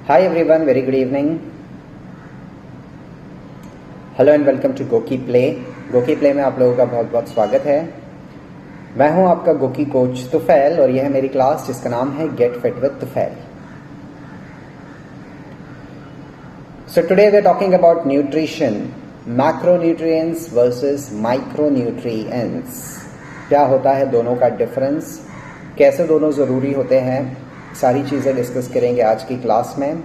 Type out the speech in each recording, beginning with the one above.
Hi everyone, very good evening. Hello and welcome to GOQii play. GOQii play में आप लोगों का बहुत बहुत स्वागत है। मैं हूं आपका गोकी कोच तुफैल और यह है मेरी क्लास जिसका नाम है get fit with Tufail. So today we are talking about nutrition, macronutrients versus micronutrients. क्या होता है दोनों का डिफरेंस, कैसे दोनों ज़रूरी होते हैं, सारी चीज़ें डिस्कस करेंगे आज की क्लास में।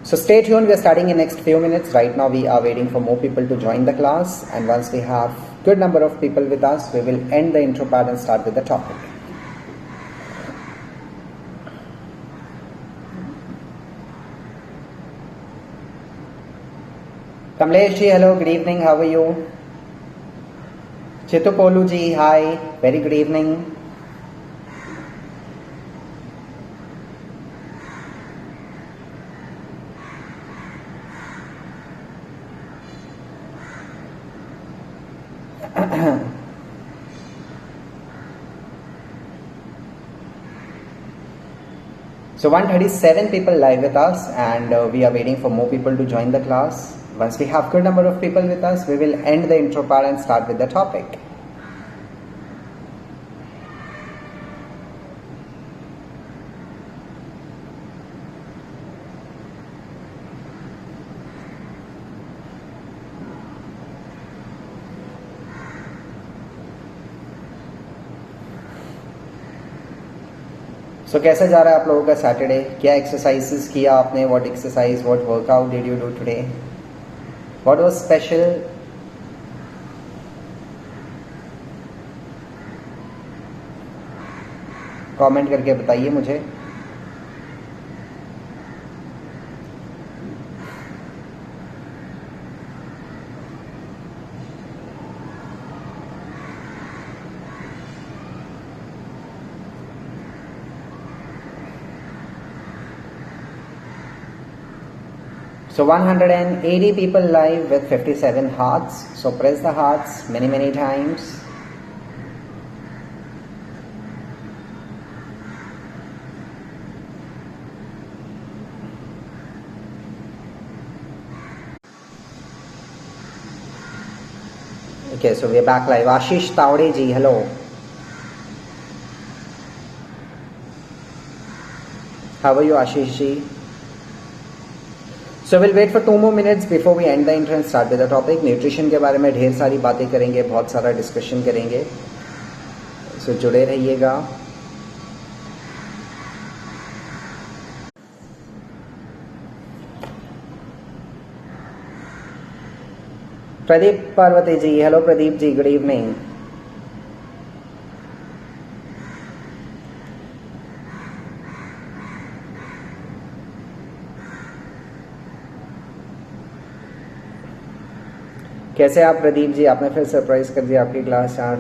So stay tuned, we are starting in next few minutes. Right now we are waiting for more people to join the class, and once we have good number of people with us, we will end the intro part and start with the topic. Kamlesh ji, hello, good evening, how are you? Chitu Polu ji, hi, very good evening. So 137 people live with us, and we are waiting for more people to join the class. Once we have good number of people with us, we will end the intro part and start with the topic. So कैसा जा रहा है आप लोगों का Saturday? क्या exercises किया आपने? What exercise, what workout did you do today? What was special? Comment करके बताइए मुझे। So 180 people live with 57 hearts. So press the hearts many times. Okay, so we are back live. Ashish Tawde ji, hello. How are you, Ashish ji? So we'll wait for 2 more minutes before we end the intro and start with the topic. Nutrition के बारे में ढेर सारी बातें करेंगे, बहुत सारा discussion करेंगे, सो जुड़े रहिएगा। Pradeep Parvati ji, hello Pradeep ji, good evening. कैसे आप प्रदीप जी? आपने फिर सरप्राइज कर दिया आपकी क्लास आज।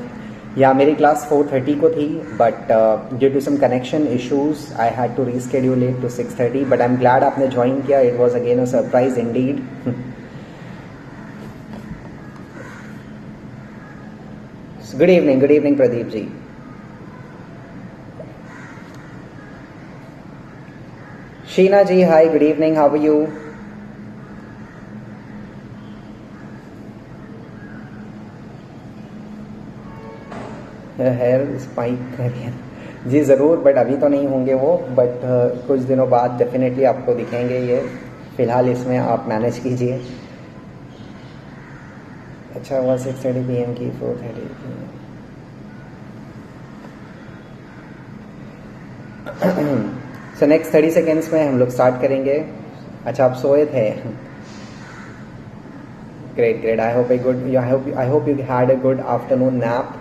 या मेरी क्लास 4:30 को थी, but due to some connection issues I had to reschedule it to 6:30, but I am glad आपने ज्वाइन किया। It was again a surprise indeed. Good evening Pradeep ji. Sheena ji, hi, good evening, how are you? हेयर स्पाइक करिए जी, ज़रूर, but अभी तो नहीं होंगे वो, बट कुछ दिनों बाद डेफिनेटली आपको दिखेंगे ये। फ़िलहाल इसमें आप मैनेज कीजिए। अच्छा हुआ 6:30 PM की 4:30 सो नेक्स्ट 30 सेकेंड्स में हम लोग स्टार्ट करेंगे। अच्छा, आप सोए थे? Great. I hope you had a good afternoon nap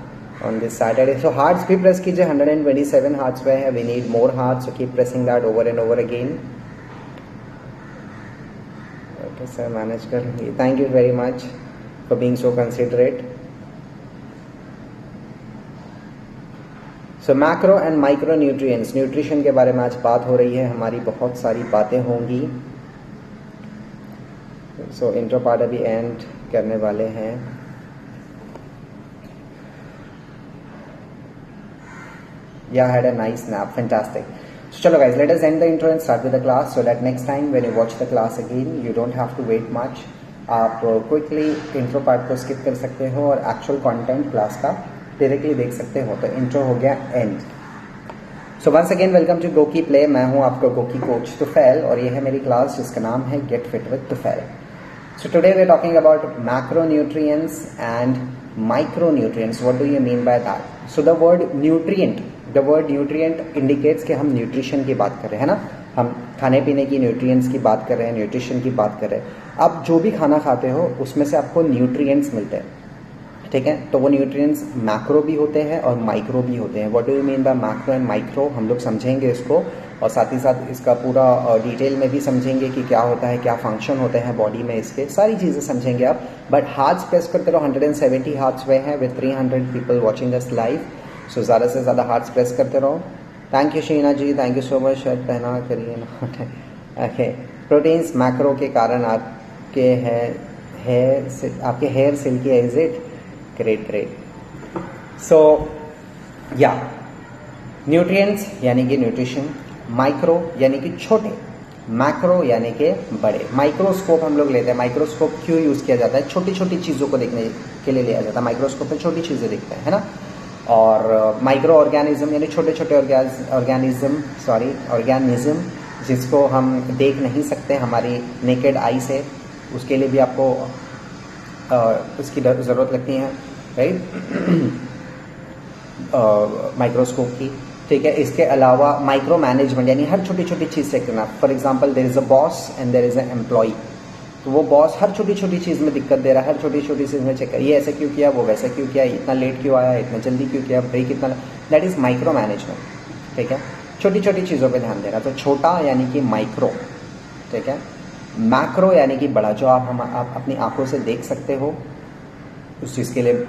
on this Saturday. So hearts भी press कीजिए, 127 hearts पे है. We need more hearts, so keep pressing that over and over again. Okay sir, manage कर लीजिए. Thank you very much for being so considerate. So macro and micronutrients, nutrition के बारे में आज बात हो रही है हमारी, बहुत सारी बातें होंगी। So इंट्रो पार्ट अभी एंड करने वाले हैं। Yeah, I had a nice nap. Fantastic. So chalo guys, let us end the intro and start with the class so that next time when you watch the class again, you don't have to wait much. आप quickly intro part को skip कर सकते हो और actual content class का directly देख सकते हो. तो इंट्रो हो गया end. So once again welcome to GOQii play. मैं हूं आपका गोकी कोच तुफैल और ये है मेरी क्लास जिसका नाम है get fit with Tufail. So today we are talking about macronutrients and micronutrients. What do you mean by that? So the word nutrient indicates कि हम न्यूट्रिशन की बात कर रहे हैं ना. हम खाने पीने की न्यूट्रिएंट्स की बात कर रहे हैं, न्यूट्रिशन की बात कर रहे हैं. आप जो भी खाना खाते हो उसमें से आपको न्यूट्रिएंट्स मिलते हैं, ठीक है. तो वो न्यूट्रिएंट्स मैक्रो भी होते हैं और माइक्रो भी होते हैं. What do you mean by macro and micro, हम लोग समझेंगे इसको और साथ ही साथ इसका पूरा डिटेल में भी समझेंगे कि क्या होता है, क्या फंक्शन होते हैं बॉडी में, इसके सारी चीज़ें समझेंगे आप. बट हार्ट्स प्रेस करते रहो. 170 हार्ट्स हुए हैं with 300 people watching us live. So ज़्यादा से ज़्यादा हार्ट्स प्रेस करते रहो. Thank you Sheena ji, thank you so much. Shirt पहना करिए ना. ओके. प्रोटीन्स मैक्रो के कारण आपके हेयर सिल्की है. Is it? ग्रेट. सो या न्यूट्रिएंट्स यानी कि न्यूट्रिशन, माइक्रो यानी कि छोटे, मैक्रो यानी कि बड़े. माइक्रोस्कोप हम लोग लेते हैं. माइक्रोस्कोप क्यों यूज किया जाता है? छोटी छोटी चीजों को देखने के लिए लिया जाता है. माइक्रोस्कोप में छोटी चीजें दिखते हैं, है ना. और माइक्रो ऑर्गेनिज्म यानी छोटे छोटे ऑर्गेनिज्म जिसको हम देख नहीं सकते हमारी नेकेड आई से, उसके लिए भी आपको उसकी जरूरत लगती है, राइट, माइक्रोस्कोप की, ठीक है. इसके अलावा माइक्रो मैनेजमेंट यानी हर छोटी छोटी चीज़ से करना. For example there is a boss and there is a employee. तो वो बॉस हर छोटी छोटी चीज़ में दिक्कत दे रहा है, हर छोटी छोटी चीज़ में चेक कर, ये ऐसे क्यों किया, वो वैसे क्यों किया, इतना लेट क्यों आया, इतना जल्दी क्यों किया, ब्रेक इतना. दैट इज माइक्रो मैनेजमेंट, ठीक है. छोटी छोटी चीज़ों पर ध्यान देना. तो छोटा यानी कि माइक्रो, ठीक है. मैक्रो यानी कि बड़ा, जो आप अपनी आंखों से देख सकते हो. उस चीज़ के लिए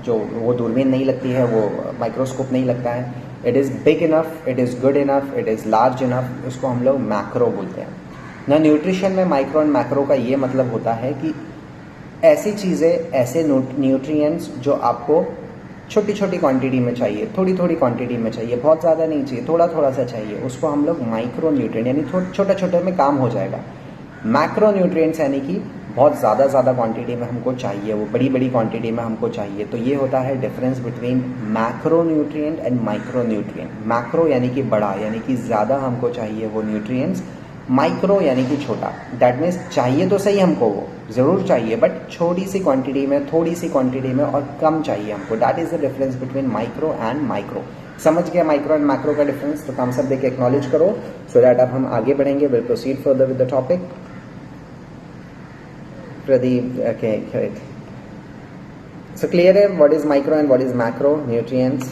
जो वो दूरबीन नहीं लगती है, वो माइक्रोस्कोप नहीं लगता है. It is big enough, it is good enough, it is large enough, उसको हम लोग मैक्रो बोलते हैं ना. न्यूट्रिशन में माइक्रो एंड मैक्रो का ये मतलब होता है कि ऐसी चीज़ें, ऐसे न्यूट्रिएंट्स जो आपको छोटी छोटी क्वांटिटी में चाहिए, थोड़ी थोड़ी क्वांटिटी में चाहिए, बहुत ज़्यादा नहीं चाहिए, थोड़ा थोड़ा सा चाहिए, उसको हम लोग माइक्रो न्यूट्रिएंट यानी छोटा छोटे में काम हो जाएगा. मैक्रो न्यूट्रिएंट्स यानी कि बहुत ज़्यादा क्वांटिटी में हमको चाहिए, वो बड़ी क्वांटिटी में हमको चाहिए. तो ये होता है difference between macro nutrient and micro nutrient. Macro यानी कि बड़ा, यानी कि ज़्यादा हमको चाहिए वो न्यूट्रिएंट्स. माइक्रो यानी कि छोटा. दैट मीन्स चाहिए तो सही हमको, वो ज़रूर चाहिए, बट छोटी सी क्वांटिटी में, थोड़ी सी क्वांटिटी में और कम चाहिए हमको. That is the difference between micro and micro. समझ गया माइक्रो एंड मैक्रो का डिफरेंस? तो काम सब देख के एक्नॉलेज करो सो दैट अब हम आगे बढ़ेंगे. Will proceed further with the topic. Pradeep, okay, great. So clear what is micro and what is macro nutrients.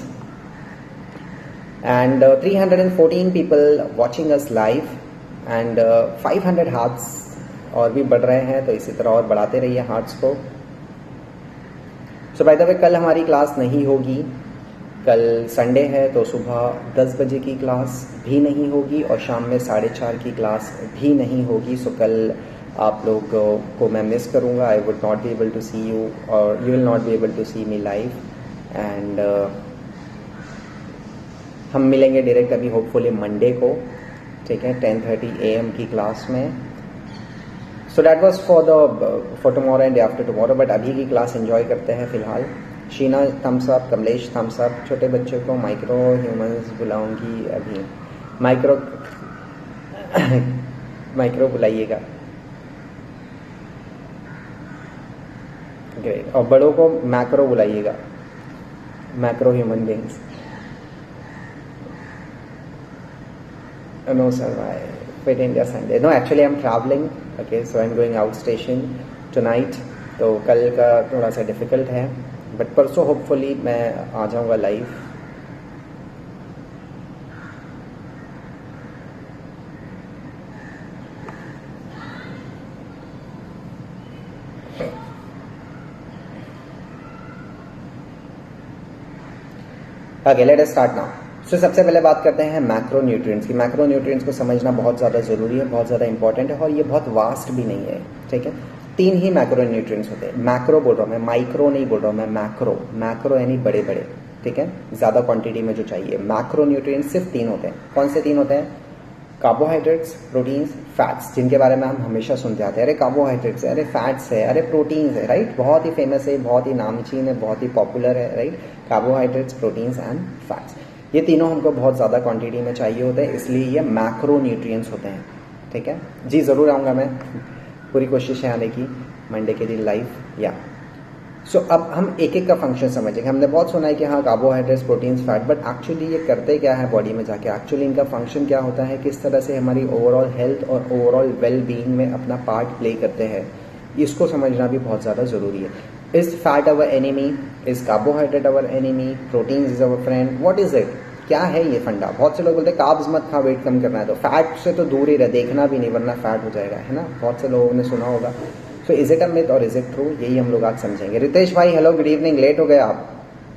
And 314 people watching us live and 500 hearts और भी बढ़ रहे हैं, तो इसी तरह और बढ़ाते रहिए हार्ट्स को. So by the way, कल हमारी क्लास नहीं होगी. कल संडे है तो सुबह 10 बजे की क्लास भी नहीं होगी और शाम में 4:30 की क्लास भी नहीं होगी. सो कल आप लोग को मैं मिस करूँगा. I would not be able to see you और you will not be able to see me live. And हम मिलेंगे डायरेक्ट अभी होपफुली मंडे को, ठीक है, 10:30 AM की क्लास में. So that was for tomorrow and day after tomorrow. But अभी की क्लास एंजॉय करते हैं फिलहाल. Sheena thumbs up, Kamlesh thumbs up. छोटे बच्चों को माइक्रो ह्यूमंस बुलाऊंगी अभी. माइक्रो बुलाइएगा. ग्रेट. और बड़ों को मैक्रो बुलाइएगा, macro human beings. No sir, I fit India Sunday. No, actually I am travelling. Okay, so I am going outstation tonight. तो कल का थोड़ा सा डिफिकल्ट है, बट परसों होपफुली मैं आ जाऊंगा live. Okay, let us start now. So सबसे पहले बात करते हैं मैक्रो न्यूट्रिएंट्स की. मैक्रो न्यूट्रिएंट्स को समझना बहुत ज़्यादा ज़रूरी है, बहुत ज़्यादा इंपॉर्टेंट है और ये बहुत वास्ट भी नहीं है, ठीक है. 3 ही मैक्रो न्यूट्रिएंट्स होते हैं. मैक्रो बोल रहा हूँ मैं, माइक्रो नहीं बोल रहा हूँ मैं. मैक्रो यानी बड़े बड़े, ठीक है, ज़्यादा क्वांटिटी में जो चाहिए। मैक्रो न्यूट्रिएंट्स सिर्फ 3 होते हैं। कौन से 3 होते हैं? कार्बोहाइड्रेट्स, प्रोटीन्स, फैट्स, जिनके बारे में हम हमेशा सुनते आते हैं, अरे कार्बोहाइड्रेट्स है, अरे फैट्स है, अरे प्रोटीन्स है, राइट, बहुत ही फेमस है, बहुत ही नामचीन है, बहुत ही पॉपुलर है, right, carbohydrates, proteins and fats. ये तीनों हमको बहुत ज़्यादा क्वांटिटी में चाहिए होते हैं, इसलिए ये मैक्रो न्यूट्रिएंट्स होते हैं, ठीक है जी। ज़रूर आऊँगा मैं, पूरी कोशिश है आने की मंडे के दिन लाइव। या सो अब हम एक एक का फंक्शन समझेंगे। हमने बहुत सुना है कि हाँ carbohydrates, proteins, fat, but actually ये करते क्या है बॉडी में जाके, एक्चुअली इनका फंक्शन क्या होता है, किस तरह से हमारी ओवरऑल हेल्थ और ओवरऑल वेल बीइंग में अपना पार्ट प्ले करते हैं, इसको समझना भी बहुत ज़्यादा ज़रूरी है। Is fat our enemy? Is carbohydrate our enemy? Protein is our friend? What is it? क्या है ये फंडा? बहुत से लोग बोलते हैं कार्ब्स मत खा, वेट कम करना है, तो फैट से तो दूर ही रहे, देखना भी नहीं वरना फैट हो जाएगा, है ना, बहुत से लोगों ने सुना होगा। So is it a myth और इज इट ट्रू? यही हम लोग आज समझेंगे। रितेश भाई हेलो, गुड इवनिंग, लेट हो गए आप,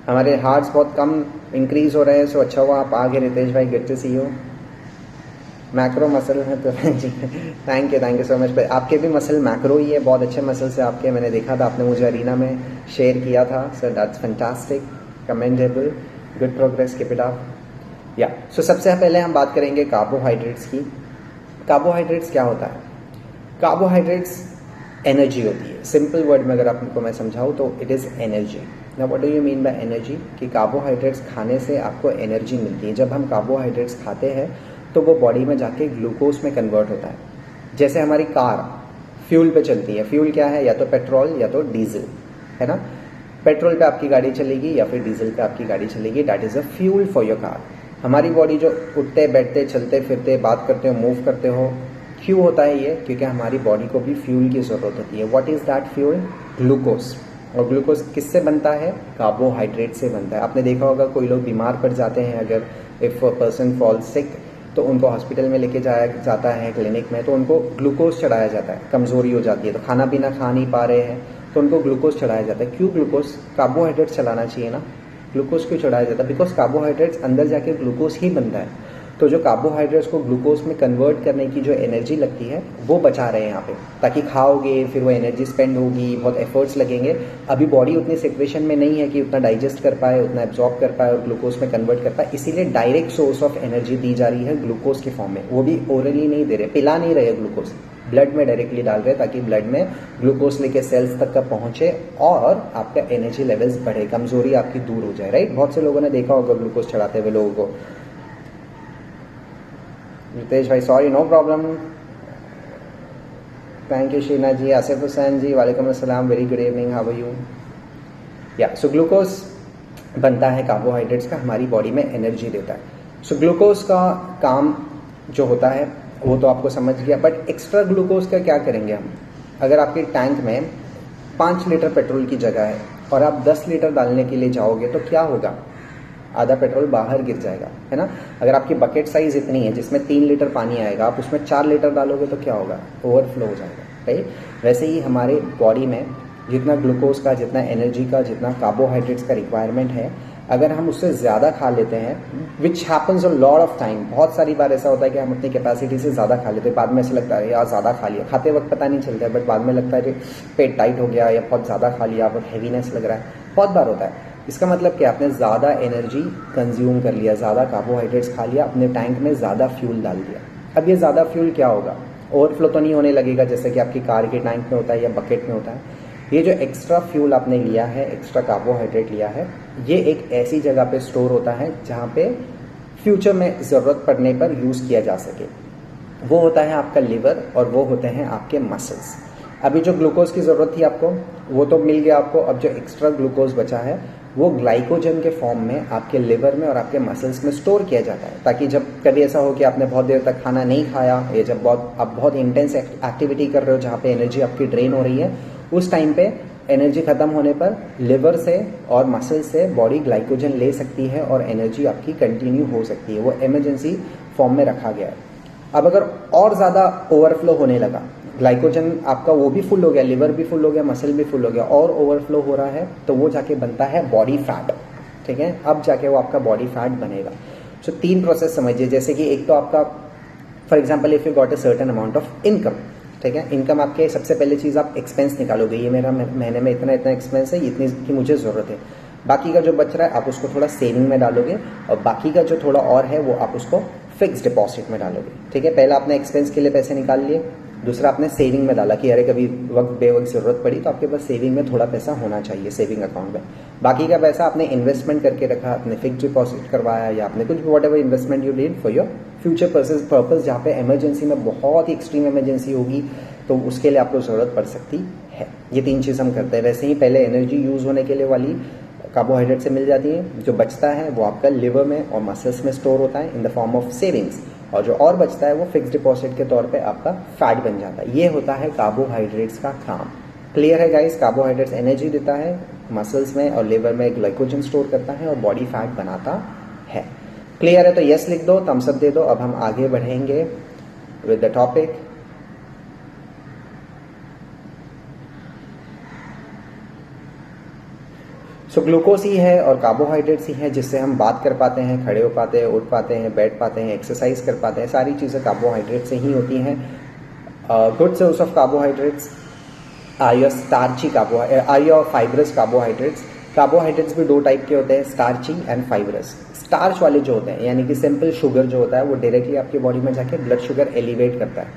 हमारे हार्ट्स बहुत कम इंक्रीज हो रहे हैं, सो अच्छा हुआ आप आ गए रितेश भाई, good to see you. Macro muscle है तो जी थैंक यू सो मच। आपके भी मसल मैक्रो ही है, बहुत अच्छे मसल्स है आपके, मैंने देखा था, आपने मुझे अरीना में शेयर किया था, so that's fantastic, commendable, good progress, keep it up. या सो सबसे पहले हम बात करेंगे कार्बोहाइड्रेट्स की। कार्बोहाइड्रेट्स क्या होता है? कार्बोहाइड्रेट्स एनर्जी होती है, सिंपल वर्ड में अगर आपको मैं समझाऊँ तो it is energy. Now what do you mean by energy? कि कार्बोहाइड्रेट्स खाने से आपको एनर्जी मिलती है। जब हम कार्बोहाइड्रेट्स खाते हैं तो वो बॉडी में जाके ग्लूकोज में कन्वर्ट होता है। जैसे हमारी कार फ्यूल पे चलती है, फ्यूल क्या है, या तो पेट्रोल या तो डीजल, है ना, पेट्रोल पे आपकी गाड़ी चलेगी या फिर डीजल पे आपकी गाड़ी चलेगी, that is a fuel for your car. हमारी बॉडी जो उठते बैठते चलते फिरते बात करते हो मूव करते हो, क्यों होता है ये? क्योंकि हमारी बॉडी को भी फ्यूल की जरूरत होती है। What is that fuel? Glucose. और ग्लूकोज किससे बनता है? कार्बोहाइड्रेट से बनता है। आपने देखा होगा कोई लोग बीमार पड़ जाते हैं, अगर if a person fall sick तो उनको हॉस्पिटल में लेके जाया जाता है, क्लिनिक में, तो उनको ग्लूकोज चढ़ाया जाता है, कमजोरी हो जाती है, तो खाना पीना खा नहीं पा रहे हैं तो उनको ग्लूकोज चढ़ाया जाता है। क्यों ग्लूकोज? कार्बोहाइड्रेट्स चलाना चाहिए ना, ग्लूकोज क्यों चढ़ाया जाता है? बिकॉज कार्बोहाइड्रेट्स अंदर जाके ग्लूकोज ही बनता है। तो जो कार्बोहाइड्रेट्स को ग्लूकोज में कन्वर्ट करने की जो एनर्जी लगती है वो बचा रहे हैं यहाँ पे, ताकि खाओगे फिर वो एनर्जी स्पेंड होगी, बहुत एफर्ट्स लगेंगे। अभी बॉडी उतनी सिचुएशन में नहीं है कि उतना डाइजेस्ट कर पाए, उतना एब्जॉर्ब कर पाए और ग्लूकोज में कन्वर्ट कर पाए, इसीलिए डायरेक्ट सोर्स ऑफ एनर्जी दी जा रही है ग्लूकोज के फॉर्म में। वो भी ओरली नहीं दे रहे, पिला नहीं रहे ग्लूकोज, ब्लड में डायरेक्टली डाल रहे, ताकि ब्लड में ग्लूकोज लेके सेल्स तक का पहुंचे और आपका एनर्जी लेवल्स बढ़े, कमजोरी आपकी दूर हो जाए, राइट। बहुत से लोगों ने देखा होगा ग्लूकोज चढ़ाते हुए लोगों को। रितेश भाई sorry, no problem, thank you Sheena ji. Asif Hussain ji वालेकुम अस्सलाम, very good evening, how are you? Yeah so glucose बनता है कार्बोहाइड्रेट्स का, हमारी बॉडी में एनर्जी देता है। सो ग्लूकोज का काम जो होता है वो तो आपको समझ गया, बट एक्स्ट्रा ग्लूकोज का क्या करेंगे हम? अगर आपके टैंक में 5 लीटर पेट्रोल की जगह है और आप 10 लीटर डालने के लिए जाओगे तो क्या होगा? आधा पेट्रोल बाहर गिर जाएगा, है ना। अगर आपकी बकेट साइज इतनी है जिसमें 3 लीटर पानी आएगा, आप उसमें 4 लीटर डालोगे तो क्या होगा? ओवरफ्लो हो जाएगा, राइट। वैसे ही हमारे बॉडी में जितना ग्लूकोज का, जितना एनर्जी का, जितना कार्बोहाइड्रेट्स का रिक्वायरमेंट है, अगर हम उससे ज़्यादा खा लेते हैं, which happens a lot of time, बहुत सारी बार ऐसा होता है कि हम अपनी कैपेसिटी से ज़्यादा खा लेते हैं, बाद में ऐसा लगता है यार ज़्यादा खा लिया, खाते वक्त पता नहीं चलता है, बट बाद में लगता है कि पेट टाइट हो गया या बहुत ज़्यादा खा लिया, बहुत हैवीनेस लग रहा है, बहुत बार होता है। इसका मतलब क्या? आपने ज़्यादा एनर्जी कंज्यूम कर लिया, ज़्यादा कार्बोहाइड्रेट्स खा लिया, अपने टैंक में ज़्यादा फ्यूल डाल दिया। अब ये ज़्यादा फ्यूल क्या होगा? ओवरफ्लो तो नहीं होने लगेगा जैसे कि आपकी कार के टैंक में होता है या बकेट में होता है। ये जो एक्स्ट्रा फ्यूल आपने लिया है, एक्स्ट्रा कार्बोहाइड्रेट लिया है, ये एक ऐसी जगह पे स्टोर होता है जहाँ पे फ्यूचर में ज़रूरत पड़ने पर यूज़ किया जा सके। वो होता है आपका लिवर और वो होते हैं आपके मसल्स। अभी जो ग्लूकोज की ज़रूरत थी आपको वो तो मिल गया आपको, अब जो एक्स्ट्रा ग्लूकोज बचा है वो ग्लाइकोजन के फॉर्म में आपके लिवर में और आपके मसल्स में स्टोर किया जाता है, ताकि जब कभी ऐसा हो कि आपने बहुत देर तक खाना नहीं खाया या जब आप बहुत इंटेंस एक्टिविटी कर रहे हो जहाँ पे एनर्जी आपकी ड्रेन हो रही है, उस टाइम पे एनर्जी खत्म होने पर लिवर से और मसल से बॉडी ग्लाइकोजन ले सकती है और एनर्जी आपकी कंटिन्यू हो सकती है। वो इमरजेंसी फॉर्म में रखा गया है। अब अगर और ज़्यादा ओवरफ्लो होने लगा, ग्लाइकोजन आपका वो भी फुल हो गया, लिवर भी फुल हो गया, मसल भी फुल हो गया, और ओवरफ्लो हो रहा है, तो वो जाके बनता है बॉडी फैट, ठीक है। अब जाके वो आपका बॉडी फैट बनेगा। सो 3 प्रोसेस समझिए, जैसे कि एक तो आपका for example if you got a certain amount of income, ठीक है, इनकम आपके सबसे पहले चीज़ आप एक्सपेंस निकालोगे, ये मेरा महीने में इतना इतना एक्सपेंस है, इतनी की मुझे ज़रूरत है। बाकी का जो बच रहा है आप उसको थोड़ा सेविंग में डालोगे, और बाकी का जो थोड़ा और है वो आप उसको फिक्स डिपॉजिट में डालोगे। ठीक है, पहला आपने एक्सपेंस के लिए पैसे निकाल लिए, दूसरा आपने सेविंग में डाला कि अरे कभी वक्त बेवक्त जरूरत पड़ी तो आपके पास सेविंग में थोड़ा पैसा होना चाहिए सेविंग अकाउंट में। बाकी का पैसा आपने इन्वेस्टमेंट करके रखा, आपने फिक्स डिपॉजिट करवाया, या आपने कुछ what ever investment you did for your future purpose, जहाँ पे इमरजेंसी में बहुत ही एक्सट्रीम इमरजेंसी होगी तो उसके लिए आपको जरूरत पड़ सकती है। ये 3 चीज़ हम करते हैं। वैसे ही पहले एनर्जी यूज होने के लिए वाली कार्बोहाइड्रेट से मिल जाती है, जो बचता है वो आपका लिवर में और मसल्स में स्टोर होता है in the form of savings, और जो और बचता है वो फिक्स डिपॉजिट के तौर पे आपका फैट बन जाता है। ये होता है कार्बोहाइड्रेट्स का काम। क्लियर है गाइस? कार्बोहाइड्रेट्स एनर्जी देता है, मसल्स में और लिवर में ग्लाइकोजन स्टोर करता है और बॉडी फैट बनाता है। क्लियर है? तो यस लिख दो, थम्स अप दे दो। अब हम आगे बढ़ेंगे with the topic. So glucose ही है और कार्बोहाइड्रेट्स ही है जिससे हम बात कर पाते हैं, खड़े हो पाते हैं, उठ पाते हैं, बैठ पाते हैं, एक्सरसाइज कर पाते हैं। सारी चीज़ें कार्बोहाइड्रेट से ही होती हैं। Good source of carbohydrates are your starchy are your fibrous carbohydrates. Carbohydrates भी 2 टाइप के होते हैं, स्टार्ची एंड फाइब्रस। स्टार्च वाले जो होते हैं यानी कि सिंपल शुगर जो होता है वो डायरेक्टली आपकी बॉडी में जाके ब्लड शुगर एलिवेट करता है,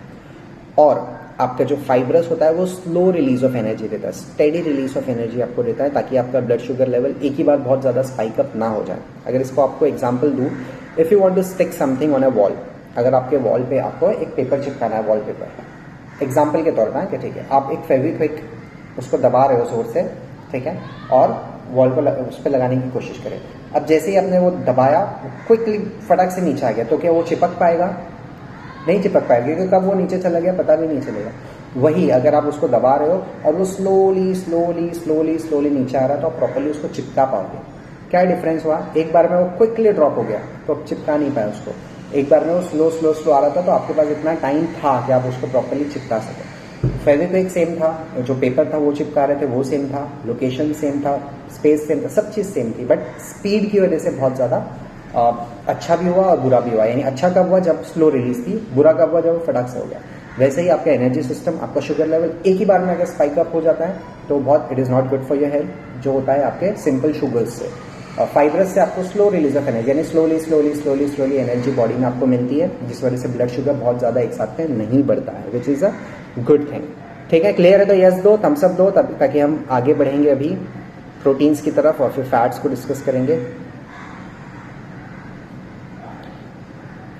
और आपका जो फाइब्रस होता है वो स्लो रिलीज ऑफ एनर्जी देता है, स्टेडी रिलीज ऑफ एनर्जी आपको देता है, ताकि आपका ब्लड शुगर लेवल एक ही बार बहुत ज़्यादा स्पाइक अप ना हो जाए। अगर इसको आपको एग्जांपल दूं, if you want to stick something on a wall, अगर आपके वॉल पे आपको एक पेपर चिपकाना है, वॉल पेपर, एग्जाम्पल के तौर पर, ठीक है, आप एक फेविक्विक उसको दबा रहे हो जोर से, ठीक है, और वॉल को उस पर लगाने की कोशिश करें। अब जैसे ही आपने वो दबाया, क्विकली फटक से नीचे आ गया, तो क्या वो चिपक पाएगा? नहीं चिपक पाएगा, क्योंकि कब वो नीचे चला गया पता भी नहीं चलेगा। वही अगर आप उसको दबा रहे हो और वो स्लोली स्लोली स्लोली स्लोली नीचे आ रहा है तो आप प्रॉपर्ली उसको चिपका पाओगे। क्या डिफरेंस हुआ? एक बार में वो क्विकली ड्रॉप हो गया तो आप चिपका नहीं पाए उसको, एक बार में वो स्लो स्लो स्लो आ रहा था तो आपके पास इतना टाइम था कि आप उसको प्रॉपर्ली चिपका सके। फेविक्विक सेम था, जो पेपर था वो चिपका रहे थे वो सेम था, लोकेशन सेम था, स्पेस सेम था, सब चीज़ सेम थी, बट स्पीड की वजह से बहुत ज़्यादा अच्छा भी हुआ और बुरा भी हुआ। यानी अच्छा कब हुआ? जब स्लो रिलीज थी, बुरा कब हुआ? जब फटाक से हो गया। वैसे ही आपका एनर्जी सिस्टम, आपका शुगर लेवल एक ही बार में अगर स्पाइक अप हो जाता है तो बहुत it is not good for your health, जो होता है आपके सिंपल शुगर्स से। और फाइब्रस से आपको स्लो रिलीज ऑफ एनर्जी, यानी slowly slowly slowly slowly energy body में आपको मिलती है, जिस वजह से ब्लड शुगर बहुत ज़्यादा एक साथ में नहीं बढ़ता है, which is a good thing. ठीक है, क्लियर है? तो यस दो, थम्स अप दो, ताकि हम आगे बढ़ेंगे अभी प्रोटीन्स की तरफ और फिर फैट्स को डिस्कस करेंगे।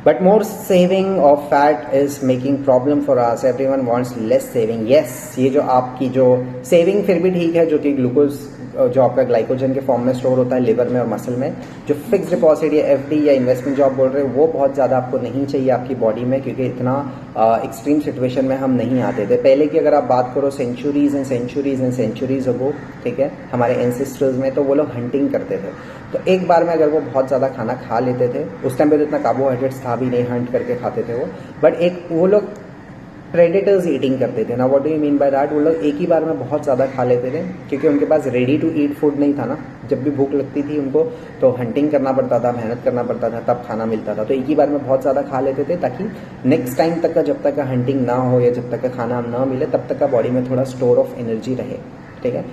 But more saving of fat is making problem for us. Everyone wants less saving. Yes, ये जो आपकी जो सेविंग फिर भी ठीक है, जो कि ग्लूकोज जो आपका ग्लाइकोजन के फॉर्म में स्टोर होता है लिवर में और मसल में। जो फिक्स डिपॉजिट या एफडी या इन्वेस्टमेंट जो आप बोल रहे हो वो बहुत ज़्यादा आपको नहीं चाहिए आपकी बॉडी में, क्योंकि इतना एक्सट्रीम सिचुएशन में हम नहीं आते थे। पहले की अगर आप बात करो centuries and centuries and centuries ago, ठीक है, हमारे एंसेस्टर्स में, तो वो लोग हंटिंग करते थे, तो एक बार में अगर वो बहुत ज़्यादा खाना खा लेते थे, उस टाइम पे तो इतना कार्बोहाइड्रेट्स था भी नहीं, हंट करके खाते थे वो, बट एक वो लोग प्रेडेटर्स ईटिंग करते थे ना। What do you mean by that? वो लोग एक ही बार में बहुत ज़्यादा खा लेते थे, क्योंकि उनके पास रेडी टू ईट फूड नहीं था ना। जब भी भूख लगती थी उनको तो हंटिंग करना पड़ता था, मेहनत करना पड़ता था, तब खाना मिलता था, तो एक ही बार में बहुत ज़्यादा खा लेते थे, ताकि नेक्स्ट टाइम तक का, जब तक का हंटिंग ना हो या जब तक का खाना ना मिले, तब तक का बॉडी में थोड़ा स्टोर ऑफ एनर्जी रहे, ठीक है।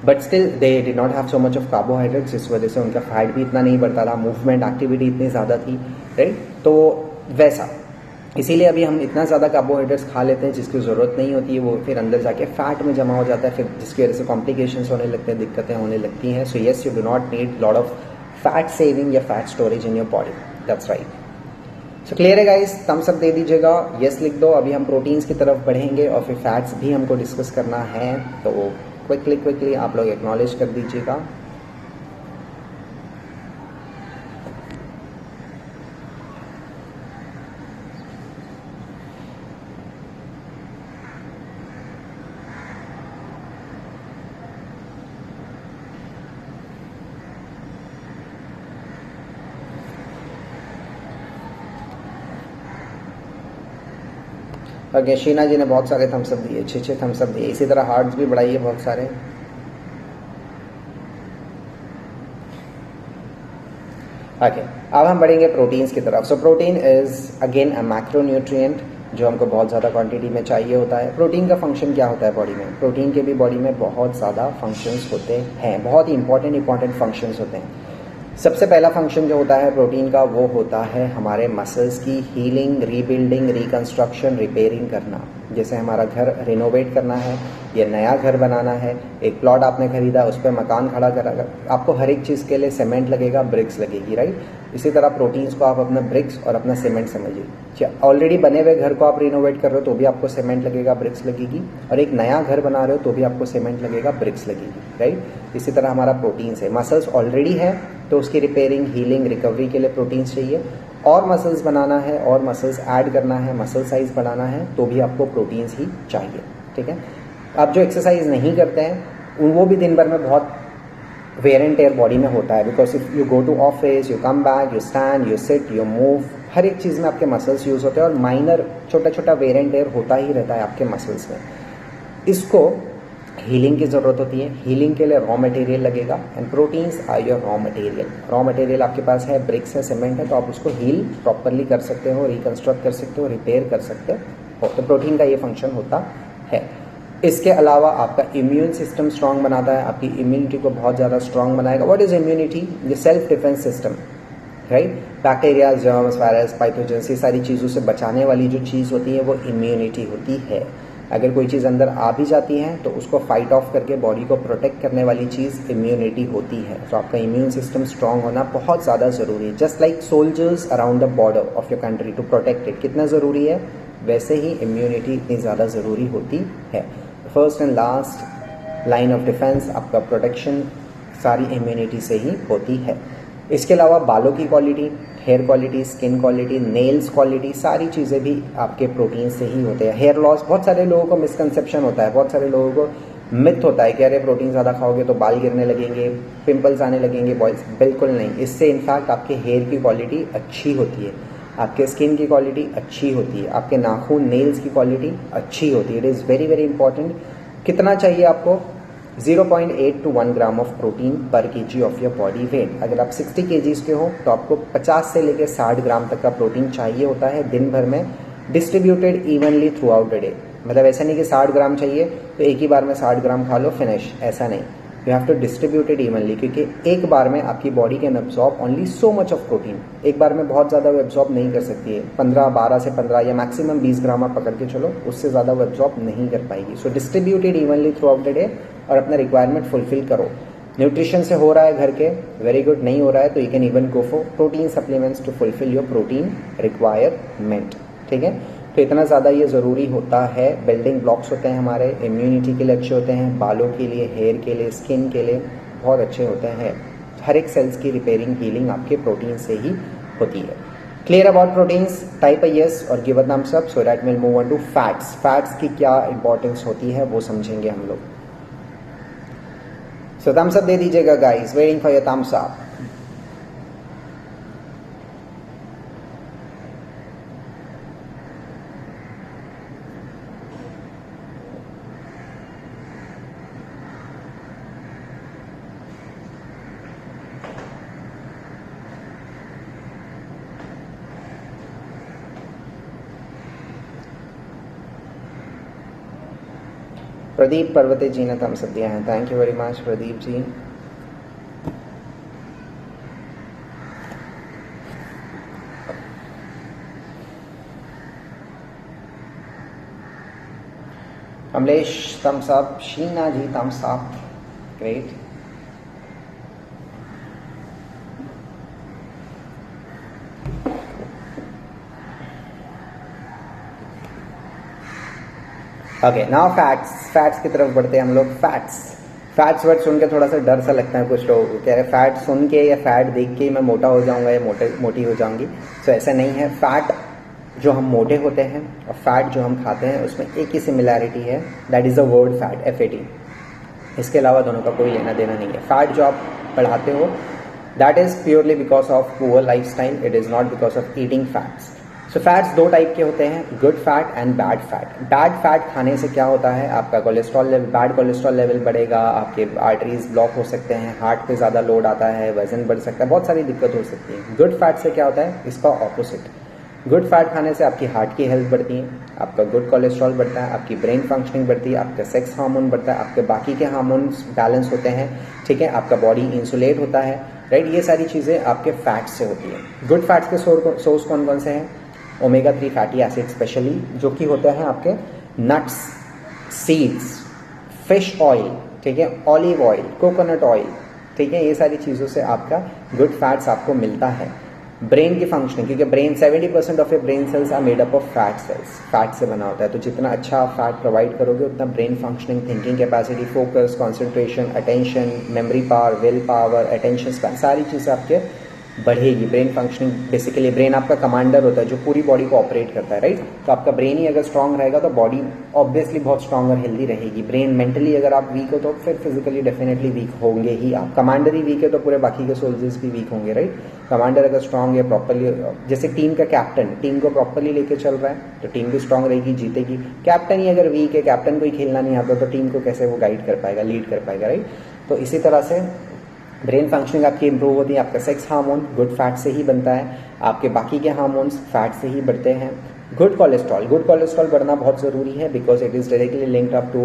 But still they did not have so much of carbohydrates, जिस वजह से उनका फैट भी इतना नहीं बढ़ता था, मूवमेंट एक्टिविटी इतनी ज़्यादा थी, राइट। तो वैसा इसीलिए अभी हम इतना ज़्यादा कार्बोहाइड्रेट्स खा लेते हैं जिसकी ज़रूरत नहीं होती है, वो फिर अंदर जाके फैट में जमा हो जाता है, फिर जिसकी वजह से कॉम्प्लिकेशंस होने लगते हैं, दिक्कतें होने लगती हैं। So yes, you do not need lot of fat saving या fat storage in your body, that's right. So clear है गाइस? थम्स अप दे दीजिएगा, यस लिख दो। अभी हम प्रोटीन्स की तरफ बढ़ेंगे और फिर फैट्स भी हमको डिस्कस करना है, तो क्विकली आप लोग एक्नॉलेज कर दीजिएगा। ओके, शीना जी ने बहुत सारे थम्सअप दिए, 6 थम्सअप दिए। इसी तरह हार्ट्स भी बढ़ाइए बहुत सारे। ओके, अब हम बढ़ेंगे प्रोटीन्स की तरफ। So protein is again a macronutrient जो हमको बहुत ज़्यादा क्वांटिटी में चाहिए होता है। प्रोटीन का फंक्शन क्या होता है बॉडी में? प्रोटीन के भी बॉडी में बहुत ज़्यादा फंक्शंस होते हैं, बहुत ही इंपॉर्टेंट फंक्शंस होते हैं। सबसे पहला फंक्शन जो होता है प्रोटीन का, वो होता है हमारे मसल्स की हीलिंग, रीबिल्डिंग, रिकंस्ट्रक्शन, रिपेयरिंग करना। जैसे हमारा घर रिनोवेट करना है या नया घर बनाना है, एक प्लॉट आपने खरीदा, उस पर मकान खड़ा करा, आपको हर एक चीज़ के लिए सीमेंट लगेगा, ब्रिक्स लगेगी, राइट। इसी तरह प्रोटीन्स को आप अपना ब्रिक्स और अपना सीमेंट समझिए। ऑलरेडी बने हुए घर को आप रिनोवेट कर रहे हो तो भी आपको सीमेंट लगेगा, ब्रिक्स लगेगी, और एक नया घर बना रहे हो तो भी आपको सीमेंट लगेगा, ब्रिक्स लगेगी, राइट। इसी तरह हमारा प्रोटीन्स है, मसल्स ऑलरेडी है तो उसकी रिपेयरिंग, हीलिंग, रिकवरी के लिए प्रोटीन्स चाहिए, और मसल्स बनाना है और मसल्स ऐड करना है, मसल साइज बढ़ाना है तो भी आपको प्रोटीन्स ही चाहिए, ठीक है। आप जो एक्सरसाइज नहीं करते हैं वो भी दिन भर में बहुत वेयर एंड टेयर बॉडी में होता है, because if you go to office, you come back, you stand, you sit, you move, हर एक चीज़ में आपके मसल्स यूज होते हैं और माइनर छोटा छोटा वेयर एंड टेयर होता ही रहता है आपके मसल्स में। इसको हीलिंग की ज़रूरत होती है। हीलिंग के लिए रॉ मटेरियल लगेगा, and proteins are your raw material. Raw material आपके पास है, ब्रिक्स है, सीमेंट है, तो आप उसको हील प्रॉपरली कर सकते हो, रिकंस्ट्रक्ट कर सकते हो, रिपेयर कर सकते हो। तो प्रोटीन का ये फंक्शन होता है। इसके अलावा आपका इम्यून सिस्टम स्ट्रांग बनाता है, आपकी इम्यूनिटी को बहुत ज़्यादा स्ट्रांग बनाएगा। What is immunity? ये self defence system, right. Bacteria, germs, virus, pathogens, ये सारी चीज़ों से बचाने वाली जो चीज़ होती है वो इम्यूनिटी होती है। अगर कोई चीज़ अंदर आ भी जाती है तो उसको फाइट ऑफ करके बॉडी को प्रोटेक्ट करने वाली चीज़ इम्यूनिटी होती है। तो आपका इम्यून सिस्टम स्ट्रांग होना बहुत ज़्यादा ज़रूरी है। Just like soldiers around the border of your country to protect it कितना ज़रूरी है, वैसे ही इम्यूनिटी इतनी ज़्यादा ज़रूरी होती है। First and last line of defence, आपका प्रोटेक्शन सारी इम्यूनिटी से ही होती है। इसके अलावा बालों की quality, hair quality, skin quality, nails quality, सारी चीज़ें भी आपके प्रोटीन से ही होते हैं। हेयर लॉस, बहुत सारे लोगों को मिसकंसेप्शन होता है, बहुत सारे लोगों को मिथ होता है कि अरे प्रोटीन ज़्यादा खाओगे तो बाल गिरने लगेंगे, पिंपल्स आने लगेंगे, बॉयज। बिल्कुल नहीं। इससे इनफैक्ट आपके हेयर की क्वालिटी अच्छी होती है, आपके स्किन की क्वालिटी अच्छी होती है, आपके नाखून, नेल्स की क्वालिटी अच्छी होती है। It is very very important. कितना चाहिए आपको? 0.8 to 1 ग्राम ऑफ प्रोटीन पर KG of your body weight. अगर आप 60 kgs के हो तो आपको 50 से लेकर 60 ग्राम तक का प्रोटीन चाहिए होता है दिन भर में, distributed evenly throughout the day. मतलब ऐसा नहीं कि 60 ग्राम चाहिए तो एक ही बार में 60 ग्राम खा लो, फिनिश, ऐसा नहीं। You have to distribute it evenly, क्योंकि एक बार में आपकी body can absorb only so much of protein. एक बार में बहुत ज़्यादा वो एब्जॉर्ब नहीं कर सकती है। 12 से 15 या मैक्सिमम 20 ग्राम आप पकड़ के चलो, उससे ज़्यादा वो एब्जॉर्ब नहीं कर पाएगी। So distribute it evenly throughout the day और अपना रिक्वायरमेंट फुलफिल करो। न्यूट्रिशन से हो रहा है घर के, वेरी गुड। नहीं हो रहा है तो you can even go for protein supplements to fulfil your protein requirement, ठीक है। तो इतना ज़्यादा ये ज़रूरी होता है। बिल्डिंग ब्लॉक्स होते हैं हमारे, इम्यूनिटी के लिए अच्छे होते हैं, बालों के लिए, हेयर के लिए, स्किन के लिए बहुत अच्छे होते हैं। हर एक सेल्स की रिपेयरिंग, हीलिंग आपके प्रोटीन से ही होती है। Clear about proteins? Type a yes और give a thumbs up so that will move on to fats. Fats की क्या इंपॉर्टेंस होती है वो समझेंगे हम लोग। सो थम्स अप दे दीजिएगा guys, waiting for your thumbs up. Pradeep Parvate ji ने थम्स अप दिया है, thank you very much Pradeep ji. Kamlesh thumbs up, Sheena ji thumbs up, great. Okay, now fats. Fats की तरफ बढ़ते हैं हम लोग। फैट्स वर्ड सुन के थोड़ा सा डर सा लगता है कुछ लोगों को, कह रहे फैट सुन के या फैट देख के मैं मोटा हो जाऊंगा या मोटी हो जाऊंगी। सो ऐसा नहीं है। फैट जो हम मोटे होते हैं और फैट जो हम खाते हैं उसमें एक ही सिमिलैरिटी है, that is the word fat, FAT। इसके अलावा दोनों का कोई लेना देना नहीं है। फैट जो आप बढ़ाते हो that is purely because of poor life style, it is not because of eating fats. So fats दो टाइप के होते हैं, good fat and bad fat. Bad fat खाने से क्या होता है, आपका cholesterol level, bad cholesterol level बढ़ेगा, आपके आर्टरीज ब्लॉक हो सकते हैं, हार्ट पे ज़्यादा लोड आता है, वजन बढ़ सकता है, बहुत सारी दिक्कत हो सकती है। गुड फैट से क्या होता है, इसका ऑपोजिट। गुड फैट खाने से आपकी हार्ट की हेल्थ बढ़ती है, आपका गुड कोलेस्ट्रॉल बढ़ता है, आपकी ब्रेन फंक्शनिंग बढ़ती है, आपका सेक्स हार्मोन बढ़ता है, आपके बाकी के हार्मोन्स बैलेंस होते हैं, ठीक है, आपका बॉडी इंसुलेट होता है, राइट। ये सारी चीज़ें आपके फैट से होती है। गुड फैट्स के सोर्स कौन कौन से हैं? ओमेगा 3 फैटी एसिड स्पेशली, जो कि होते हैं आपके नट्स, सीड्स, फिश ऑयल, ठीक है, ऑलिव ऑयल, कोकोनट ऑयल, ठीक है, ये सारी चीज़ों से आपका गुड फैट्स आपको मिलता है। ब्रेन की फंक्शनिंग, क्योंकि brain 70% of your brain cells are made up of fat cells, fat से बना होता है, तो जितना अच्छा आप फैट प्रोवाइड करोगे उतना brain functioning, thinking capacity, focus, concentration, attention, memory power, will power, attention span, सारी चीज़ें आपके बढ़ेगी। ब्रेन फंक्शनिंग, बेसिकली ब्रेन आपका कमांडर होता है जो पूरी बॉडी को ऑपरेट करता है, राइट। तो आपका ब्रेन ही अगर स्ट्रांग रहेगा तो बॉडी ऑब्वियसली बहुत स्ट्रांग और हेल्दी रहेगी। ब्रेन मेंटली अगर आप वीक हो तो फिर फिजिकली डेफिनेटली वीक होंगे ही आप। कमांडर ही वीक है तो पूरे बाकी के सोल्जर्स भी वीक होंगे, राइट। कमांडर अगर स्ट्रांग है, प्रॉपरली, जैसे टीम का कैप्टन टीम को प्रॉपरली लेके चल रहा है तो टीम भी स्ट्रांग रहेगी, जीतेगी। कैप्टन ही अगर वीक है, कैप्टन को ही खेलना नहीं आता तो टीम को कैसे वो गाइड कर पाएगा, लीड कर पाएगा, राइट। तो इसी तरह से ब्रेन फंक्शनिंग आपकी इंप्रूव होती है। आपका सेक्स हार्मोन गुड फैट से ही बनता है, आपके बाकी के हार्मोन्स फैट से ही बढ़ते हैं। गुड कोलेस्ट्रॉल बढ़ना बहुत ज़रूरी है because it is directly linked up to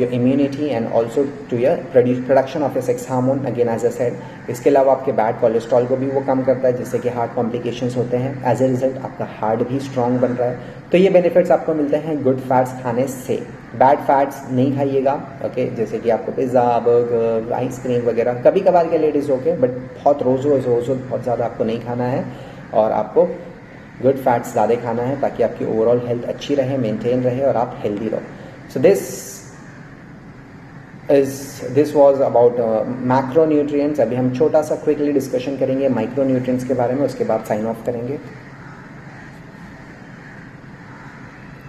your immunity and also to your production of your sex hormone, again as I said. इसके अलावा आपके बैड कोलेस्ट्रॉल को भी वो कम करता है जिससे कि हार्ट कॉम्प्लिकेशंस होते हैं। एज ए रिजल्ट आपका हार्ट भी स्ट्रांग बन रहा है। तो ये बेनिफिट्स आपको मिलते हैं गुड फैट्स खाने से। बैड फैट्स नहीं खाइएगा, ओके, जैसे कि आपको पिज़्ज़ा, बर्गर, आइसक्रीम वगैरह कभी कभार के लेडीज़ ओके, बट बहुत रोज़ बहुत ज़्यादा आपको नहीं खाना है और आपको गुड फैट्स ज़्यादा खाना है ताकि आपकी ओवरऑल हेल्थ अच्छी रहे, मेंटेन रहे और आप हेल्दी रहो। So this was about macro nutrients. अभी हम छोटा सा क्विकली डिस्कशन करेंगे माइक्रो न्यूट्रिएंट्स के बारे में, उसके बाद साइन ऑफ करेंगे।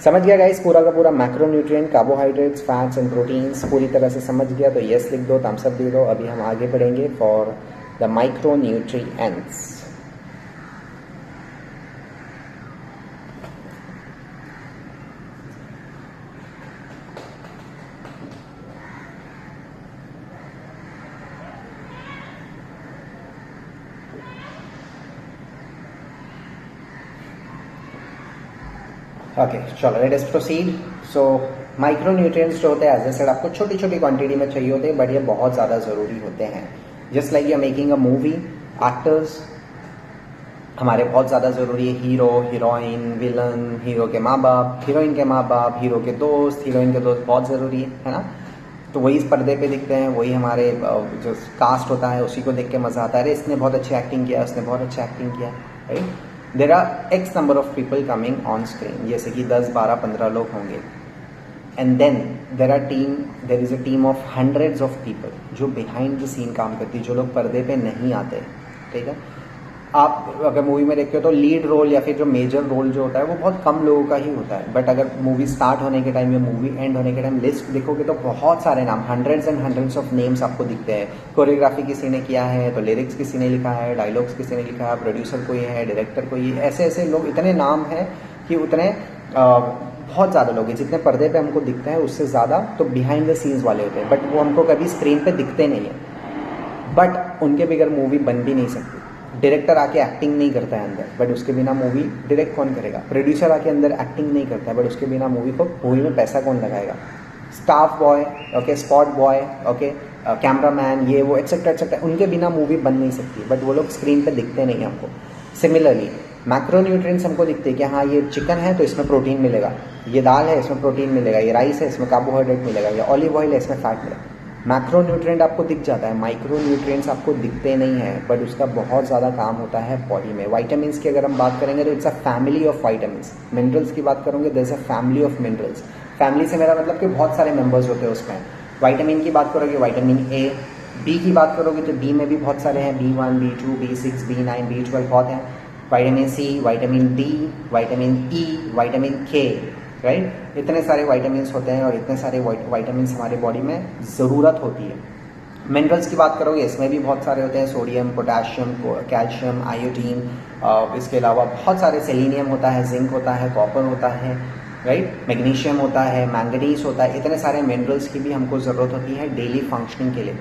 समझ गया गाइस पूरा का पूरा macro nutrient, carbohydrates, fats and proteins पूरी तरह से समझ गया तो यस लिख दो, थम्स अप दे दो। अभी हम आगे बढ़ेंगे for the micronutrients. Okay चलो let us proceed. So micronutrients जो होते हैं एज ए सेड आपको छोटी छोटी क्वांटिटी में चाहिए होते हैं, बट ये बहुत ज़्यादा ज़रूरी होते हैं। Just like you are making a movie, actors हमारे बहुत ज़्यादा ज़रूरी है। हीरो, हीरोइन, विलन, हीरो के माँ बाप, हीरोइन के माँ बाप, हीरो के दोस्त, हीरोइन के दोस्त बहुत ज़रूरी है ना। तो वही इस पर्दे पे दिखते हैं, वही हमारे जो कास्ट होता है उसी को देख के मज़ा आता है, अरे इसने बहुत अच्छी एक्टिंग किया, उसने बहुत अच्छा एक्टिंग किया, right. There are x number of people coming on screen, जैसे कि 10, 12, 15 लोग होंगे। And then there is a team of hundreds of people जो बिहाइंड द सीन काम करती है, जो लोग पर्दे पे नहीं आते, ठीक है। आप अगर मूवी में देखते हो तो लीड रोल या फिर जो मेजर रोल जो होता है वो बहुत कम लोगों का ही होता है, बट अगर मूवी स्टार्ट होने के टाइम या मूवी एंड होने के टाइम लिस्ट देखोगे तो बहुत सारे नाम, hundreds and hundreds of names आपको दिखते हैं। कोरियोग्राफी किसी ने किया है तो लिरिक्स किसी ने लिखा है, डायलॉग्स किसी ने लिखा है, प्रोड्यूसर कोई है, डायरेक्टर कोई है, ऐसे ऐसे लोग, इतने नाम हैं कि उतने बहुत ज़्यादा लोग हैं। जितने पर्दे पे हमको दिखते हैं उससे ज़्यादा तो बिहाइंड द सीन्स वाले होते हैं, बट वो हमको कभी स्क्रीन पे दिखते नहीं है। बट उनके बगैर मूवी बन भी नहीं सकती। डायरेक्टर आके एक्टिंग नहीं करता है अंदर, बट उसके बिना मूवी डायरेक्ट कौन करेगा। प्रोड्यूसर आके अंदर एक्टिंग नहीं करता है, बट उसके बिना मूवी में पैसा कौन लगाएगा। Staff boy, okay, spot boy, okay, cameraman, ये वो एक्सेट्रा एक्सेट्रा, उनके बिना मूवी बन नहीं सकती, बट वो लोग स्क्रीन पे दिखते नहीं हमको। सिमिलरली मैक्रोन्यूट्रिएंट्स हमको दिखते हैं कि हाँ ये चिकन है तो इसमें प्रोटीन मिलेगा, ये दाल है इसमें प्रोटीन मिलेगा, ये राइस है इसमें कार्बोहाइड्रेट मिलेगा, ये ऑलिव ऑयल है इसमें फैट मिलेगा। मैक्रोन्यूट्रिएंट आपको दिख जाता है, माइक्रोन्यूट्रिएंट्स आपको दिखते नहीं हैं, बट उसका बहुत ज़्यादा काम होता है बॉडी में। वाइटामिन्स की अगर हम बात करेंगे तो it's a family of vitamins. Minerals की बात करोगे there is a family of minerals. Family से मेरा मतलब कि बहुत सारे मेंबर्स होते हैं उसमें। वाइटामिन की बात करोगे वाइटामिन ए, बी की बात करोगे तो बी में भी बहुत सारे हैं, B1, B2, B6, B9, B12 बहुत हैं। Vitamin C, vitamin D, vitamin E, vitamin K, right. इतने सारे वाइटामिन्स होते हैं और इतने सारे वाइटामिन्स हमारे बॉडी में ज़रूरत होती है। मिनरल्स की बात करोगे इसमें भी बहुत सारे होते हैं, सोडियम, पोटेशियम, कैल्शियम, आयोडीन, इसके अलावा बहुत सारे, सेलेनियम होता है, जिंक होता है, कॉपर होता है, राइट, मैग्नीशियम होता है, मैंगनीज होता है। इतने सारे मिनरल्स की भी हमको ज़रूरत होती है डेली फंक्शनिंग के लिए।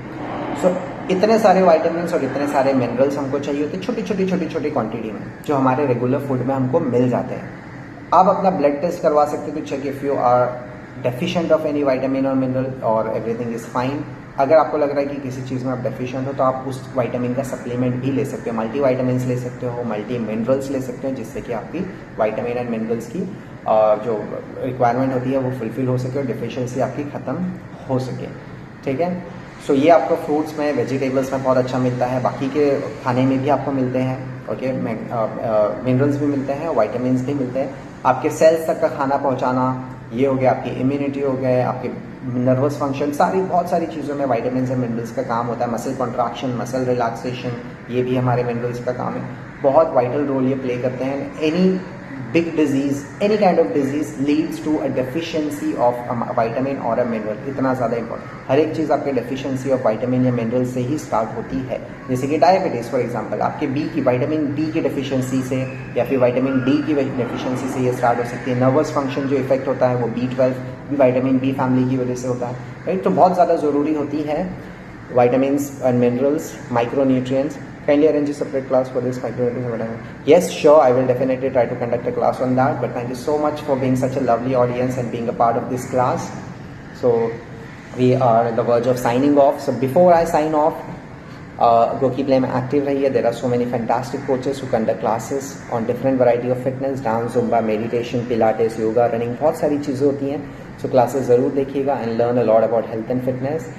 सो इतने सारे वाइटामिन और इतने सारे मिनरल्स हमको चाहिए होते हैं छोटी छोटी क्वांटिटी में, जो हमारे रेगुलर फूड में हमको मिल जाते हैं। आप अपना ब्लड टेस्ट करवा सकते हो to check if you are deficient of any vitamin और मिनरल और एवरीथिंग इज फाइन। अगर आपको लग रहा है कि किसी चीज़ में आप डेफिशिएंट हो तो आप उस विटामिन का सप्लीमेंट भी ले सकते हो, मल्टी विटामिन ले सकते हो, मल्टी मिनरल्स ले सकते हो, जिससे कि आपकी विटामिन एंड मिनरल्स की जो रिक्वायरमेंट होती है वो फुलफिल हो सके और डिफिशियंसी आपकी ख़त्म हो सके। ठीक है, सो ये आपको फ्रूट्स में, वेजिटेबल्स में बहुत अच्छा मिलता है, बाकी के खाने में भी आपको मिलते हैं। ओके, मिनरल्स भी मिलते हैं, विटामिन भी मिलते हैं। आपके सेल्स तक का खाना पहुंचाना, ये हो गया, आपकी इम्यूनिटी हो गए, आपके नर्वस फंक्शन, बहुत सारी चीज़ों में विटामिन एंड मिनरल्स का काम होता है। मसल कॉन्ट्रैक्शन, मसल रिलैक्सेशन, ये भी हमारे मिनरल्स का काम है। बहुत वाइटल रोल ये प्ले करते हैं। Any big disease, any kind of disease leads to a deficiency of a vitamin or a mineral। इतना ज़्यादा important, हर एक चीज़ आपके deficiency of vitamin या mineral से ही start होती है। जैसे कि डायबिटीज़ फॉर एग्जांपल, आपके बी की, विटामिन डी की deficiency से या फिर विटामिन डी की deficiency से ये स्टार्ट हो सकती है। नर्वस फंक्शन जो इफेक्ट होता है वो B12 भी विटामिन बी फैमिली की वजह से होता है, राइट। तो बहुत ज़्यादा ज़रूरी होती है vitamins and minerals, micronutrients। Kindly arrange a separate class for this micronutrients and vitamins. Yes, sure, I will definitely try to conduct a class on that, but thank you so much for being such a lovely audience and being a part of this class. So we are at the verge of signing off. So before I sign off, Goki Play में active रहिए। There are so many fantastic coaches who conduct classes on different variety of fitness, dance, zumba, meditation, pilates, yoga, running, बहुत सारी चीज़ें होती हैं। So classes ज़रूर देखिएगा and learn a lot about health and fitness।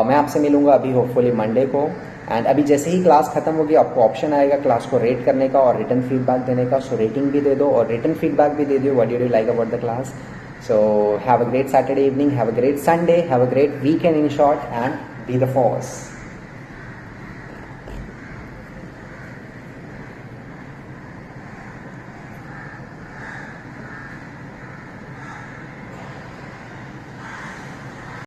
मैं आपसे मिलूंगा अभी होपफुली मंडे को, एंड अभी जैसे ही क्लास खत्म होगी आपको ऑप्शन आएगा क्लास को रेट करने का और रिटर्न फीडबैक देने का। सो रेटिंग भी दे दो और रिटर्न फीडबैक भी दे दो, what did you like about the class. So have a great Saturday evening, have a great Sunday, have a great weekend in short, and be the force.